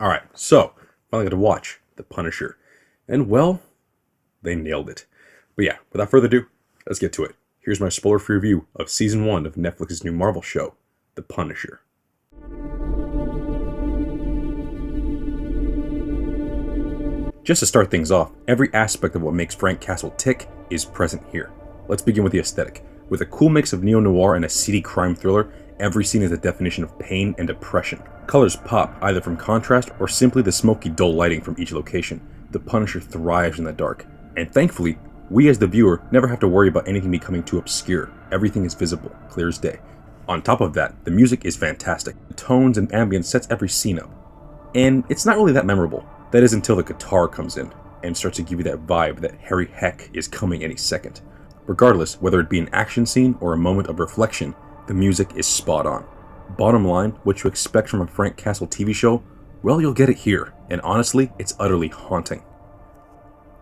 Alright, so, finally got to watch The Punisher. And well, they nailed it. But yeah, without further ado, let's get to it. Here's my spoiler-free review of Season 1 of Netflix's new Marvel show, The Punisher. Just to start things off, every aspect of what makes Frank Castle tick is present here. Let's begin with the aesthetic. With a cool mix of neo-noir and a seedy crime thriller, every scene is a definition of pain and depression. Colors pop either from contrast or simply the smoky, dull lighting from each location. The Punisher thrives in the dark, and thankfully, we as the viewer never have to worry about anything becoming too obscure. Everything is visible, clear as day. On top of that, the music is fantastic. The tones and ambience sets every scene up. And it's not really that memorable. That is until the guitar comes in and starts to give you that vibe that Harry Heck is coming any second. Regardless, whether it be an action scene or a moment of reflection, the music is spot on. Bottom line, what you expect from a Frank Castle TV show, well, you'll get it here, and honestly, it's utterly haunting.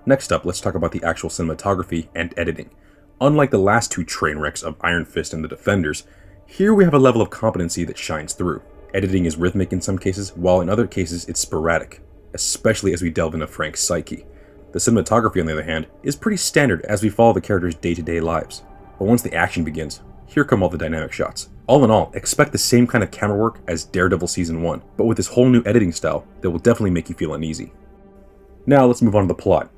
Next up, let's talk about the actual cinematography and editing. Unlike the last two train wrecks of Iron Fist and The Defenders, here we have a level of competency that shines through. Editing is rhythmic in some cases, while in other cases it's sporadic, especially as we delve into Frank's psyche. The cinematography, on the other hand, is pretty standard as we follow the characters' day-to-day lives. But once the action begins, here come all the dynamic shots. All in all, expect the same kind of camera work as Daredevil Season 1, but with this whole new editing style that will definitely make you feel uneasy. Now let's move on to the plot.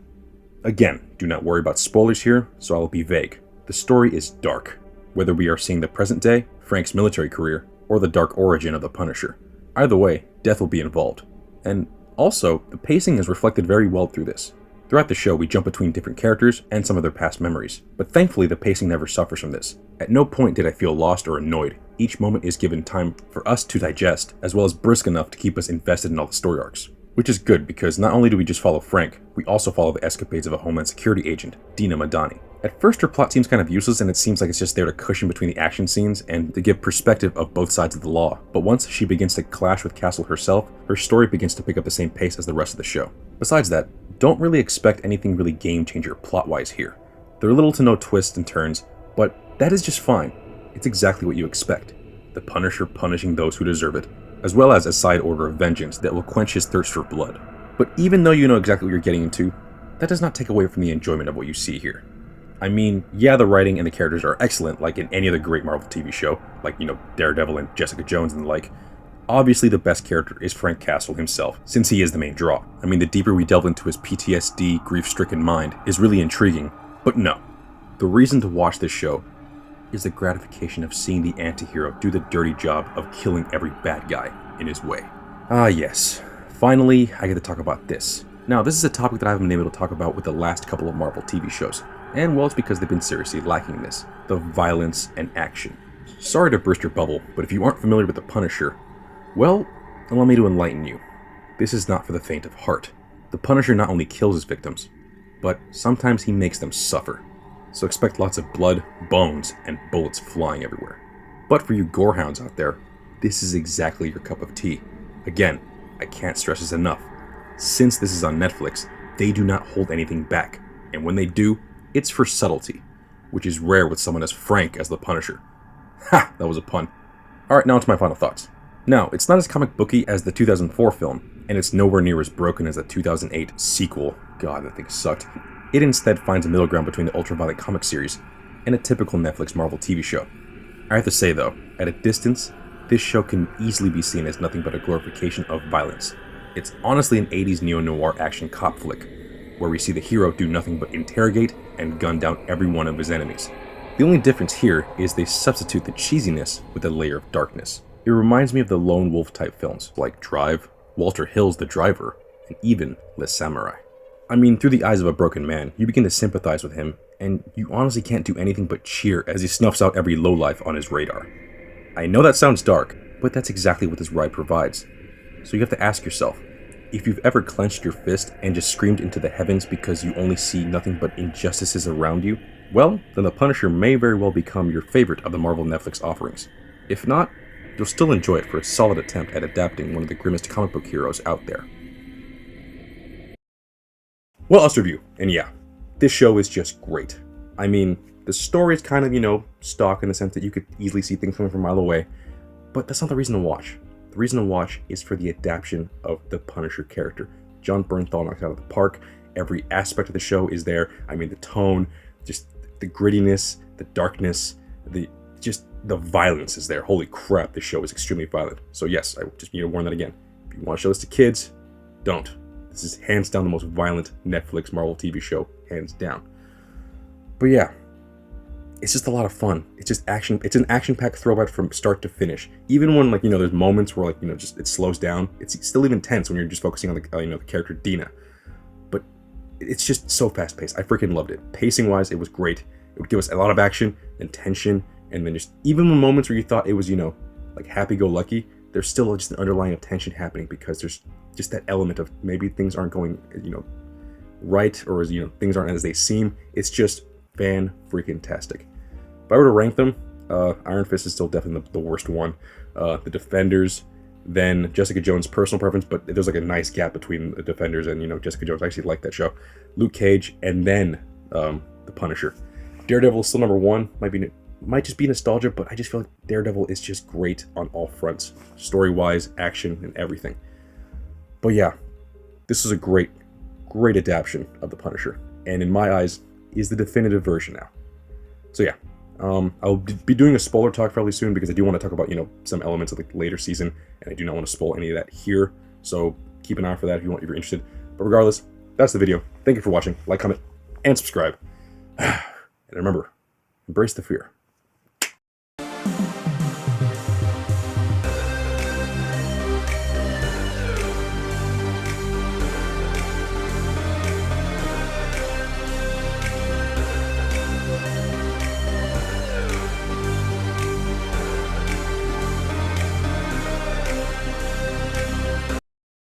Again, do not worry about spoilers here, so I will be vague. The story is dark, whether we are seeing the present day, Frank's military career, or the dark origin of the Punisher. Either way, death will be involved. And also, the pacing is reflected very well through this. Throughout the show, we jump between different characters and some of their past memories, but thankfully the pacing never suffers from this. At no point did I feel lost or annoyed. Each moment is given time for us to digest, as well as brisk enough to keep us invested in all the story arcs. Which is good, because not only do we just follow Frank, we also follow the escapades of a Homeland Security agent, Dina Madani. At first her plot seems kind of useless and it seems like it's just there to cushion between the action scenes and to give perspective of both sides of the law. But once she begins to clash with Castle herself, her story begins to pick up the same pace as the rest of the show. Besides that, don't really expect anything really game-changer plot-wise here. There are little to no twists and turns, but that is just fine. It's exactly what you expect. The Punisher punishing those who deserve it, as well as a side order of vengeance that will quench his thirst for blood. But even though you know exactly what you're getting into, that does not take away from the enjoyment of what you see here. I mean, yeah, the writing and the characters are excellent, like in any other great Marvel TV show, like, Daredevil and Jessica Jones and the like. Obviously, the best character is Frank Castle himself, since he is the main draw. I mean, the deeper we delve into his PTSD, grief-stricken mind is really intriguing, but no. The reason to watch this show is the gratification of seeing the anti-hero do the dirty job of killing every bad guy in his way. Ah yes, finally I get to talk about this. Now this is a topic that I haven't been able to talk about with the last couple of Marvel TV shows, and well, it's because they've been seriously lacking this, the violence and action. Sorry to burst your bubble, but if you aren't familiar with the Punisher, well, allow me to enlighten you. This is not for the faint of heart. The Punisher not only kills his victims, but sometimes he makes them suffer. So expect lots of blood, bones, and bullets flying everywhere. But for you gorehounds out there, this is exactly your cup of tea. Again, I can't stress this enough. Since this is on Netflix, they do not hold anything back, and when they do, it's for subtlety, which is rare with someone as frank as the Punisher. Ha! That was a pun. Alright, now to my final thoughts. Now, it's not as comic booky as the 2004 film, and it's nowhere near as broken as the 2008 sequel. God, that thing sucked. It instead finds a middle ground between the ultraviolet comic series and a typical Netflix Marvel TV show. I have to say though, at a distance, this show can easily be seen as nothing but a glorification of violence. It's honestly an 80s neo-noir action cop flick, where we see the hero do nothing but interrogate and gun down every one of his enemies. The only difference here is they substitute the cheesiness with a layer of darkness. It reminds me of the lone wolf type films like Drive, Walter Hill's The Driver, and even Les Samurai. I mean, through the eyes of a broken man, you begin to sympathize with him, and you honestly can't do anything but cheer as he snuffs out every lowlife on his radar. I know that sounds dark, but that's exactly what this ride provides. So you have to ask yourself, if you've ever clenched your fist and just screamed into the heavens because you only see nothing but injustices around you, well, then the Punisher may very well become your favorite of the Marvel Netflix offerings. If not, you'll still enjoy it for a solid attempt at adapting one of the grimmest comic book heroes out there. Well, let's review, and yeah, this show is just great. I mean, the story is kind of, stock in the sense that you could easily see things coming from a mile away, but that's not the reason to watch. The reason to watch is for the adaptation of the Punisher character. Jon Bernthal knocks it out of the park. Every aspect of the show is there. I mean, the tone, just the grittiness, the darkness, the violence is there. Holy crap, this show is extremely violent. So yes, I just need to warn that again. If you want to show this to kids, don't. This is hands down the most violent Netflix Marvel TV show, hands down. But yeah, it's just a lot of fun. It's just action. It's an action-packed throwback from start to finish. Even when, like, you know, there's moments where, like, you know, just it slows down. It's still even tense when you're just focusing on the the character Dina. But it's just so fast-paced. I freaking loved it. Pacing-wise, it was great. It would give us a lot of action and tension, and then just even in moments where you thought it was, you know, like happy-go-lucky, there's still just an underlying of tension happening because there's just that element of maybe things aren't going, you know, right, or you know, things aren't as they seem. It's just fan-freaking-tastic. If I were to rank them, Iron Fist is still definitely the worst one. The Defenders, then Jessica Jones' personal preference, but there's like a nice gap between the Defenders and, you know, Jessica Jones. I actually like that show. Luke Cage, and then The Punisher. Daredevil is still number one. Might just be nostalgia, but I just feel like Daredevil is just great on all fronts, story-wise, action, and everything. But yeah, this is a great adaptation of The Punisher, and in my eyes, is the definitive version now. So yeah, I'll be doing a spoiler talk fairly soon because I do want to talk about, you know, some elements of the later season, and I do not want to spoil any of that here. So keep an eye out for that if you're interested. But regardless, that's the video. Thank you for watching. Like, comment, and subscribe. And remember, embrace the fear.